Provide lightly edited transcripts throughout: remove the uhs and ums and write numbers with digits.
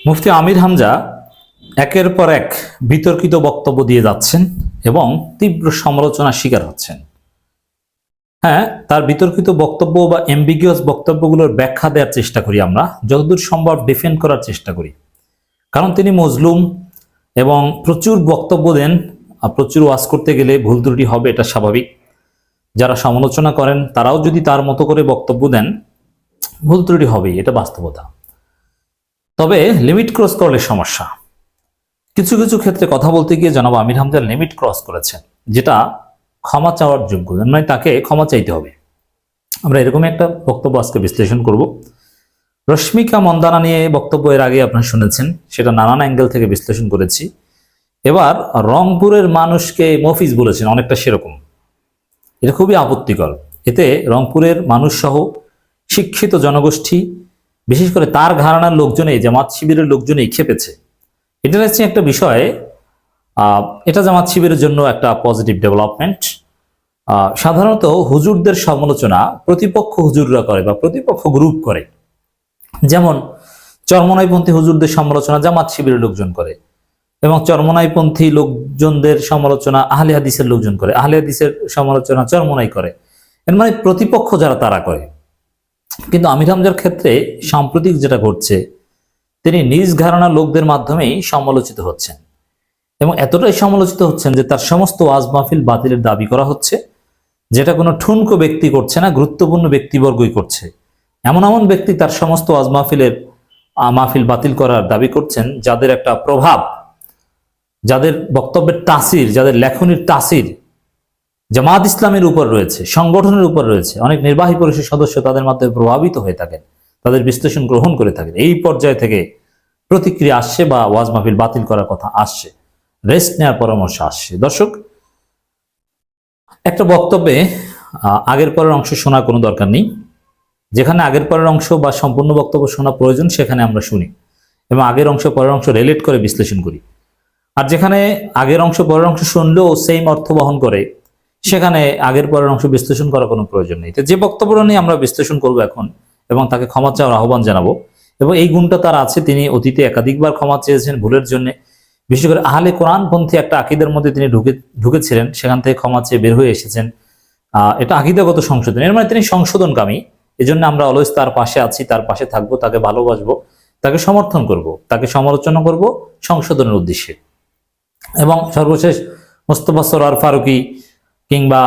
মুফতি আমির হামজা একের পর এক বিতর্কিত বক্তব্য দিয়ে যাচ্ছেন এবং তীব্র সমালোচনার শিকার হচ্ছেন। হ্যাঁ, তার বিতর্কিত বক্তব্য বা এমবিগিয়াস বক্তব্যগুলোর ব্যাখ্যা দেওয়ার চেষ্টা করি, আমরা যতদূর সম্ভব ডিফেন্ড করার চেষ্টা করি, কারণ তিনি মজলুম এবং প্রচুর বক্তব্য দেন। প্রচুর ওয়াজ করতে গেলে ভুল ত্রুটি হবে, এটা স্বাভাবিক। যারা সমালোচনা করেন তারাও যদি তার মতো করে বক্তব্য দেন, ভুল ত্রুটি হবেই, এটা বাস্তবতা। তবে লিমিট ক্রস করলে সমস্যা। কিছু কিছু ক্ষেত্রে কথা বলতে গিয়ে জনাব আমির হামজা লিমিট ক্রস করেছেন, যেটা ক্ষমা চাওয়ার যোগ্য, মানে তাকে ক্ষমা চাইতে হবে। আমরা এরকম একটা বক্তব্য আজকে বিশ্লেষণ করব। রশ্মিকা মন্দানা নিয়ে বক্তব্য এর আগে আপনারা শুনেছেন, সেটা নানান অ্যাঙ্গেল থেকে বিশ্লেষণ করেছি। এবার রংপুরের মানুষকে মফিজ বলেছেন, অনেকটা সেরকম। এটা খুবই আপত্তিকর। এতে রংপুরের মানুষ সহ শিক্ষিত জনগোষ্ঠী, বিশেষ করে তার ঘরানার লোকজনেই, জামাত শিবিরের লোকজনেই খেপেছে। এটা হচ্ছে একটা বিষয়, এটা জামাত শিবিরের জন্য একটা পজিটিভ ডেভেলপমেন্ট। সাধারণত হুজুরদের সমালোচনা প্রতিপক্ষ হুজুররা করে বা প্রতিপক্ষ গ্রুপ করে। যেমন চরমনাইপন্থী হুজুরদের সমালোচনা জামাত শিবিরের লোকজন করে, এবং চরমনাইপন্থী লোকজনদের সমালোচনা আহলে হাদিসের লোকজন করে, আহলে হাদিসের সমালোচনা চরমনাই করে। এর মানে প্রতিপক্ষ যারা তারা করে। কিন্তু আমির হামজার ক্ষেত্রে সাম্প্রতিক যেটা ঘটছে, তিনি নিজ ঘরানার লোকদের মাধ্যমেই সমালোচিত হচ্ছেন, এবং এতটাই সমালোচিত হচ্ছেন যে তার সমস্ত ওয়াজ মাহফিল বাতিলের দাবি করা হচ্ছে, যেটা কোনো ঠুনকো ব্যক্তি করছে না, গুরুত্বপূর্ণ ব্যক্তিবর্গই করছে। এমন এমন ব্যক্তি তার সমস্ত ওয়াজ মাহফিল বাতিল করার দাবি করছেন, যাদের একটা প্রভাব, যাদের বক্তব্যের তাসির, যাদের লেখনির তাসির জামাত ইসলামের উপর রয়েছে, সংগঠনের উপর রয়েছে। অনেক নির্বাহী পরিষদ সদস্য তাদের মাধ্যমে প্রভাবিত হয়ে থাকেন, তাদের বিশ্লেষণ গ্রহণ করে থাকেন। এই পর্যায় থেকে প্রতিক্রিয়া আসছে বা ওয়াজ মাহফিল বাতিল করার কথা আসছে, রেস্ট নেওয়ার পরামর্শ আসছে। দর্শক, একটা বক্তব্যে আগের পরের অংশ শোনার কোনো দরকার নেই। যেখানে আগের পরের অংশ বা সম্পূর্ণ বক্তব্য শোনা প্রয়োজন, সেখানে আমরা শুনি এবং আগের অংশ পরের অংশ রিলেট করে বিশ্লেষণ করি। আর যেখানে আগের অংশ পরের অংশ শুনলেও সেম অর্থ বহন করে, সেখানে আগের পরের অংশ বিশ্লেষণ করার কোনো প্রয়োজন নেই। তো যে বক্তব্যটা নিয়ে আমরা বিশ্লেষণ করব এখন, এবং তাকে ক্ষমা চাওয়ার আহ্বান জানাবো, এবং এই গুণটা তার আছে, তিনি অতীতে একাধিকবার ক্ষমা চেয়েছেন ভুলের জন্য। বিশেষ করে আহলে কোরআনপন্থী একটা আকিদের মধ্যে তিনি ঢুকেছিলেন, সেখান থেকে ক্ষমা চেয়ে বের হয়ে এসেছেন। এটা আকিদাগত সংশোধন, এর মানে তিনি সংশোধনকামী। এই জন্য আমরা অলওয়েজ তার পাশে আছি, তার পাশে থাকবো, তাকে ভালোবাসবো, তাকে সমর্থন করব, তাকে সমালোচনা করব সংশোধনের উদ্দেশ্যে। এবং সর্বশেষ মোস্তফা সরোয়ার ফারুকী কিংবা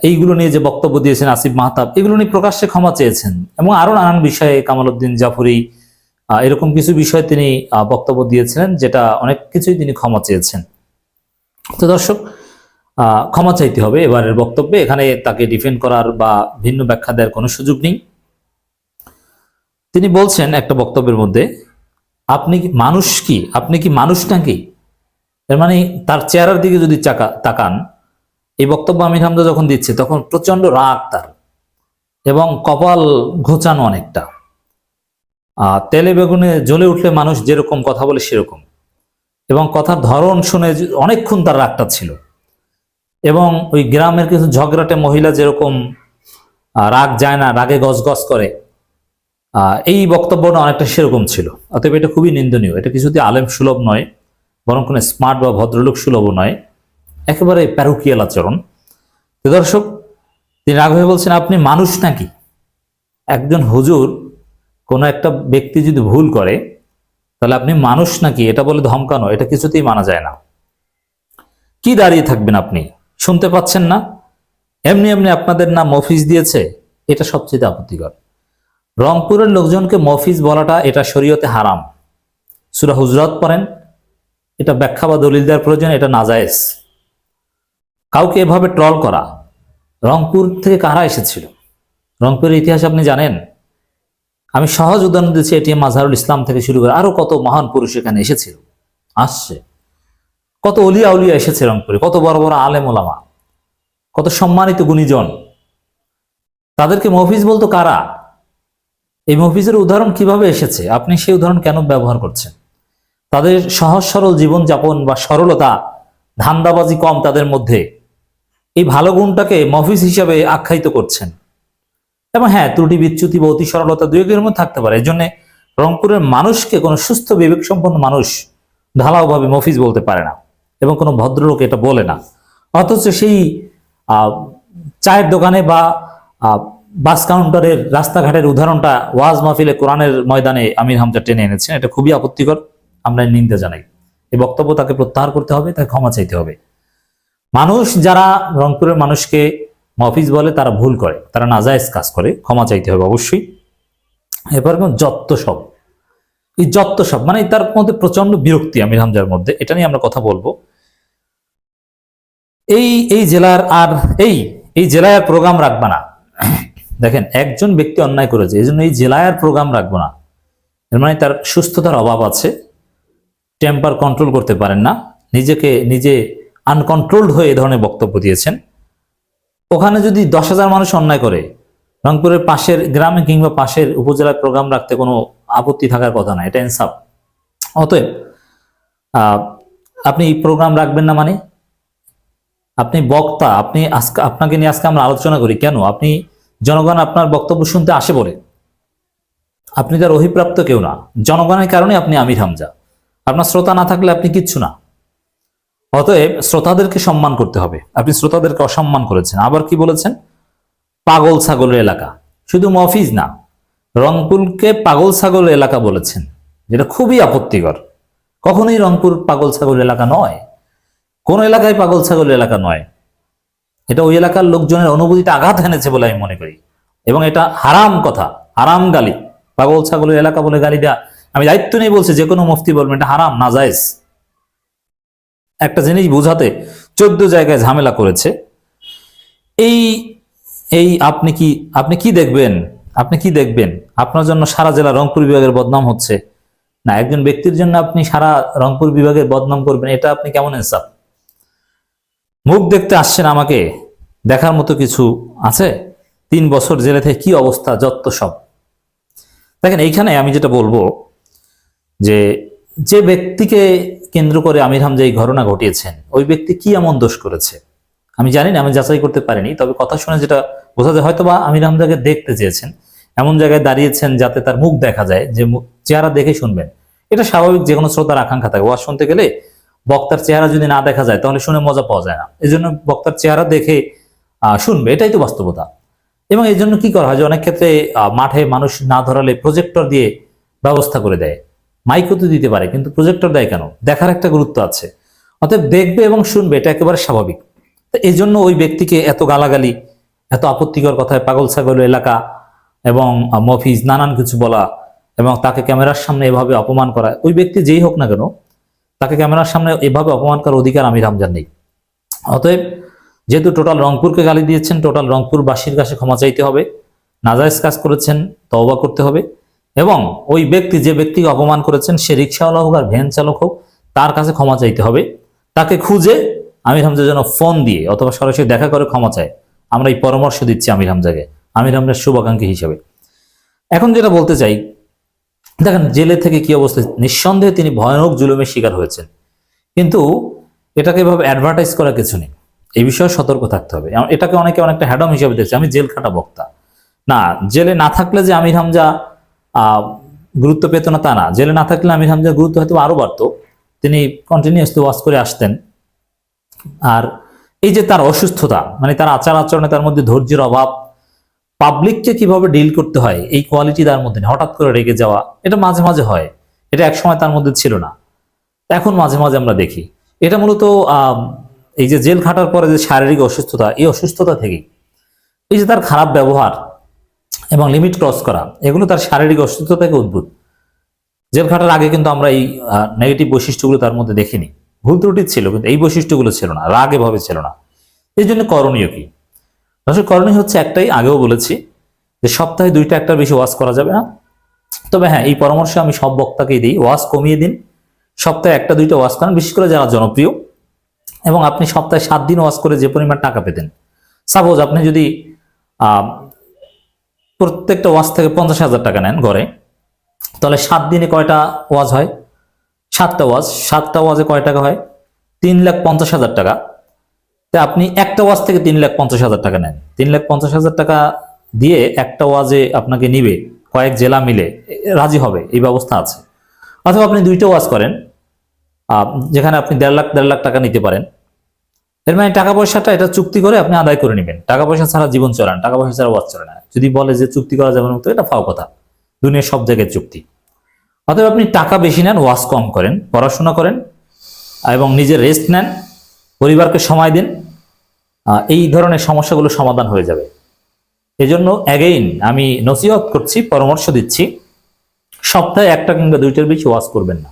এইগুলো নিয়ে যে বক্তব্য দিয়েছেন আসিফ মাহতাব, এগুলো নিয়ে প্রকাশ্যে ক্ষমা চেয়েছেন, এবং আরো নানান বিষয়ে কামাল উদ্দিন জাফরি, এরকম কিছু বিষয়ে তিনি বক্তব্য দিয়েছিলেন, যেটা অনেক কিছুই তিনি ক্ষমা চেয়েছেন। তো দর্শক, ক্ষমা চাইতে হবে এবারের বক্তব্যে। এখানে তাকে ডিফেন্ড করার বা ভিন্ন ব্যাখ্যা দেওয়ার কোনো সুযোগ নেই। তিনি বলছেন একটা বক্তব্যের মধ্যে, আপনি কি মানুষ, কি আপনি কি মানুষ নাকি? এর মানে তার চেহারার দিকে যদি তাকান, এই বক্তব্য আমির হামজা যখন দিচ্ছে তখন প্রচন্ড রাগ তার, এবং কপাল ঘোচানো অনেকটা। তেলে বেগুনে জ্বলে উঠলে মানুষ যেরকম কথা বলে সেরকম, এবং কথার ধরন শুনে অনেকক্ষণ তার রাগটা ছিল। এবং ওই গ্রামের কিছু ঝগড়াটে মহিলা যেরকম রাগ যায় না, রাগে গজগজ করে, এই বক্তব্যটা অনেকটা সেরকম ছিল। অতএব এটা খুবই নিন্দনীয়। এটা কিছুতে আলেম সুলভ নয়, বরং কোনো স্মার্ট বা ভদ্রলোক সুলভও নয়, একেবারে প্যারোকিয়াল আচরণ। তো দর্শক, তিনি রাগ হয়ে বলছেন, আপনি মানুষ নাকি? একজন হুজুর, কোনো একটা ব্যক্তি যদি ভুল করে, তাহলে আপনি মানুষ নাকি এটা বলে ধমকানো, এটা কিছুতেই মানা যায় না। কি দাঁড়িয়ে থাকবেন আপনি? শুনতে পাচ্ছেন না? এমনি এমনি আপনাদের নাম মফিজ দিয়েছে, এটা সবচেয়ে আপত্তিকর। রংপুরের লোকজনকে মফিজ বলাটা, এটা শরীয়তে হারাম। সূরা হুজরাত পড়েন, এটা ব্যাখ্যা বা দলিল দেওয়ার প্রয়োজন, এটা নাজায়েজ। কাউকে এভাবে ট্রল করা। রংপুর থেকে কারা এসেছিল? রংপুরের ইতিহাস আপনি জানেন? আমি সহজ উদাহরণ দিচ্ছি, এটিএম মাজহারুল ইসলাম থেকে শুরু করে আরো কত মহান পুরুষ এখানে এসেছিল, আসছে। কত অলিয়া উলিয়া এসেছে রংপুরে, কত বড় বড় আলেম ওলামা, কত সম্মানিত গুণীজন। তাদেরকে মফিজ বলতো কারা? এই মফিজের উদাহরণ কিভাবে এসেছে? আপনি সেই উদাহরণ কেন ব্যবহার করছেন? তাদের সহজ সরল জীবনযাপন বা সরলতা, ধান্দাবাজি কম তাদের মধ্যে, এই ভালো গুণটাকে মফিজ হিসাবে আখ্যায়িত করছেন। এবং হ্যাঁ, ত্রুটি বিচ্যুতি বা অতি সরলতা দুই একের মধ্যে থাকতে পারে। এই জন্য রংপুরের মানুষকে কোনো সুস্থ বিবেক সম্পন্ন মানুষ ঢালাওভাবে মফিজ বলতে পারে না, এবং কোনো ভদ্রলোক এটা বলে না। অথচ সেই চায়ের দোকানে বা বাস কাউন্টারের রাস্তাঘাটের উদাহরণটা ওয়াজ মাহফিলে কোরআনের ময়দানে আমির হামজা টেনে এনেছেন। এটা খুবই আপত্তিকর, আমরা নিন্দা জানাই। এই বক্তব্য তাকে প্রত্যাহার করতে হবে, তাকে ক্ষমা চাইতে হবে। মানুষ যারা রংপুরের মানুষকে মফিজ বলে তারা ভুল করে, তারা নাজায়েজ কাজ করে, ক্ষমা চাইতে হবে অবশ্যই। এরপর যত্ত সব, এই যত্ত সব মানে তার মধ্যে প্রচন্ড বিরক্তি আমির হামজার মধ্যে, এটা নিয়ে আমরা কথা বলবো। এই জেলার আর এই জেলায় আর প্রোগ্রাম রাখবা না। দেখেন, একজন ব্যক্তি অন্যায় করেছে, এই জন্য এই জেলায় আর প্রোগ্রাম রাখবো না, এর মানে তার সুস্থতার অভাব আছে, টেম্পার কন্ট্রোল করতে পারেন না, নিজে আনকন্ট্রোলড হয়ে এ ধরনের বক্তব্য দিয়েছেন। ওখানে যদি 10,000 মানুষ অন্যায় করে, রংপুরের পাশের গ্রামে কিংবা পাশের উপজেলায় প্রোগ্রাম রাখতে কোনো আপত্তি থাকার কথা না, এটা ইনসাফ। অতএব আপনি প্রোগ্রাম রাখবেন না মানে আপনি বক্তা, আপনাকে নিয়ে আজকে আমরা আলোচনা করি কেন? আপনি জনগণ আপনার বক্তব্য শুনতে আসে বলে, আপনি তার অভিপ্রাপ্ত কেউ না, জনগণের কারণে আপনি আমির হামজা। আপনার শ্রোতা না থাকলে আপনি কিচ্ছু না। অতএব শ্রোতাদেরকে সম্মান করতে হবে, আপনি শ্রোতাদেরকে অসম্মান করেছেন। আবার কি বলেছেন? পাগল ছাগলের এলাকা। শুধু মফিজ না, রংপুরকে পাগল ছাগল এলাকা বলেছেন, যেটা খুবই আপত্তিকর। কখনোই রংপুর পাগল ছাগল এলাকা নয়, কোন এলাকায় পাগল ছাগল এলাকা নয়। এটা ওই এলাকার লোকজনের অনুভূতিতে আঘাত এনেছে বলে আমি মনে করি, এবং এটা হারাম কথা, হারাম গালি। পাগল ছাগলের এলাকা বলে গালি দেয়া, আমি দায়িত্ব নিয়ে বলছি, যে কোনো মুফতি বলবেন এটা হারাম, নাজায়েজ। একটা জিনিস বুঝাতে 14 জায়গায় ঝামেলা করেছে। আপনি কি দেখবেন? আপনার জন্য সারা জেলা রংপুর বিভাগের বদনাম হচ্ছে না, একজন ব্যক্তির জন্য আপনি সারা রংপুর বিভাগের বদনাম করবেন, এটা আপনি কেমন ইনসাফ? মুখ দেখতে আসছেন, আমাকে দেখার মতো কিছু আছে? 3 বছর জেলে থেকে কি অবস্থা, যত সব। দেখেন, এইখানে আমি যেটা বলবো, যে ব্যক্তিকে কেন্দ্র করে আমির হামজা এই ঘটনা ঘটিয়েছেন, ওই ব্যক্তি কি এমন দোষ করেছে আমি জানি না, আমি যাচাই করতে পারিনি। তবে কথা শুনে যেটা বোঝা যায়, হয়তো বা আমির হামজাকে দেখতে চেয়েছেন, এমন জায়গায় দাঁড়িয়েছেন যাতে তার মুখ দেখা যায়, যে চেহারা দেখে শুনবেন। এটা স্বাভাবিক, যে কোনো শ্রোতার আকাঙ্ক্ষা থাকে। ওয়াজ শুনতে গেলে বক্তার চেহারা যদি না দেখা যায় তাহলে শুনে মজা পাওয়া যায় না, এই জন্য বক্তার চেহারা দেখে শুনবে, এটাই তো বাস্তবতা। এবং এই জন্য কি করা হয়, যে অনেক ক্ষেত্রে মাঠে মানুষ না ধরালে প্রজেক্টর দিয়ে ব্যবস্থা করে দেয়। মাইকও তো দিতে পারে, কিন্তু প্রজেক্টর দেয় কেন? দেখার একটা গুরুত্ব আছে। অতএব দেখবে এবং শুনবে, এটা একেবারে স্বাভাবিক। তো এই জন্য ওই ব্যক্তিকে এত গালাগালি, এত আপত্তিকর কথায় পাগল ছাগল এলাকা এবং মফিজ নানান কিছু বলা, এবং তাকে ক্যামেরার সামনে এভাবে অপমান করা, ওই ব্যক্তি যেই হোক না কেন, তাকে ক্যামেরার সামনে এভাবে অপমান করার অধিকার আমির হামজার নেই। অতএব যেহেতু টোটাল রংপুরকে গালি দিয়েছেন, টোটাল রংপুরবাসীর কাছে ক্ষমা চাইতে হবে। নাজায়েজ কাজ করেছেন, তওবা করতে হবে। এবং ওই ব্যক্তি, যে ব্যক্তিকে অপমান করেছেন, সে রিক্সাওয়ালা হোক আর ভ্যান চালক হোক, তার কাছে ক্ষমা চাইতে হবে। তাকে খুঁজে আমির হামজা যেন ফোন দিয়ে অথবা সরাসরি দেখা করে ক্ষমা চায়। আমরা এই পরামর্শ দিচ্ছি আমির হামজাকে, আমির হামজার শুভাকাঙ্ক্ষী হিসেবে। এখন যেটা বলতে চাই, দেখেন জেলে থেকে কি অবস্থা। নিঃসন্দেহে তিনি ভয়ানক জুলুমের শিকার হয়েছেন, কিন্তু এটাকে এভাবে অ্যাডভার্টাইজ করা কিছু নেই, এই বিষয়ে সতর্ক থাকতে হবে। এটাকে অনেকে অনেকটা হ্যাডম হিসেবে দেখছে, আমি জেল খাটা বক্তা। না, জেলে না থাকলে যে আমির হামজা গুরুত্ব পেত না তা না। জেলে না থাকলে আমির হামজার গুরুত্ব হয়তো আরো বাড়তো, তিনি কন্টিনিউয়াসলি ওয়াজ করে আসতেন। আর এই যে তার অসুস্থতা, মানে তার আচার আচরণে তার মধ্যে ধৈর্যের অভাব, পাবলিককে কিভাবে ডিল করতে হয় এই কোয়ালিটি তার মধ্যে, হঠাৎ করে রেগে যাওয়া, এটা মাঝে মাঝে হয়। এটা একসময় তার মধ্যে ছিল না, এখন মাঝে মাঝে আমরা দেখি। এটা মূলত এই যে জেল খাটার পরে যে শারীরিক অসুস্থতা, এই অসুস্থতা থেকে, এই যে তার খারাপ ব্যবহার এবং লিমিট ক্রস করা, এগুলো তার শারীরিক অসুস্থতা থেকে উদ্ভূত। জেল খাটার আগে কিন্তু আমরা এই নেগেটিভ বৈশিষ্ট্যগুলো তার মধ্যে দেখিনি। ভুল ত্রুটি ছিল, কিন্তু এই বৈশিষ্ট্যগুলো ছিল না, রাগ এভাবে ছিল না। এই জন্য করণীয় কি? আসলে করণীয় হচ্ছে একটাই, আগেও বলেছি, যে সপ্তাহে 2টা একটার বেশি ওয়াজ করা যাবে না। তবে হ্যাঁ, এই পরামর্শ আমি সব বক্তাকেই দিই, ওয়াজ কমিয়ে দিন, সপ্তাহে 1-2টা ওয়াজ করেন, বিশেষ করে যারা জনপ্রিয়। এবং আপনি সপ্তাহে 7 দিন ওয়াজ করে যে পরিমাণ টাকা পেতেন, সাপোজ আপনি যদি প্রত্যেকটা ওয়াজ থেকে 50,000 টাকা নেন গড়ে, তাহলে 7 দিনে কয়টা ওয়াজ হয়? 7টা ওয়াজ, 7টা ওয়াজে কয় টাকা হয়? 3,50,000 টাকা। তা আপনি একটা ওয়াজ থেকে 3,50,000 টাকা নেন, 3,50,000 টাকা দিয়ে একটা ওয়াজে আপনাকে নিবে কয়েক জেলা মিলে রাজি হবে, এই ব্যবস্থা আছে। অথবা আপনি দুইটা ওয়াজ করেন, যেখানে আপনি 1.5 লাখ টাকা নিতে পারেন। এর মানে টাকা পয়সাটা এটা চুক্তি করে আপনি আদায় করে নেবেন। টাকা পয়সা ছাড়া জীবন চলে না, টাকা পয়সা ছাড়া ওয়াজ চলে না। যদি বলে যে চুক্তি করা যাবে না, তো এটা ফাও কথা, দুনিয়ার সব জায়গায় চুক্তি। অথবা আপনি টাকা বেশি নেন, ওয়াজ কম করেন, পড়াশোনা করেন এবং নিজের রেস্ট নেন, পরিবারকে সময় দিন, এই ধরনের সমস্যাগুলো সমাধান হয়ে যাবে। এজন্য অ্যাগেইন আমি নসিহত করছি, পরামর্শ দিচ্ছি, সপ্তাহে 1টা কিংবা 2টার বেশি ওয়াজ করবেন না।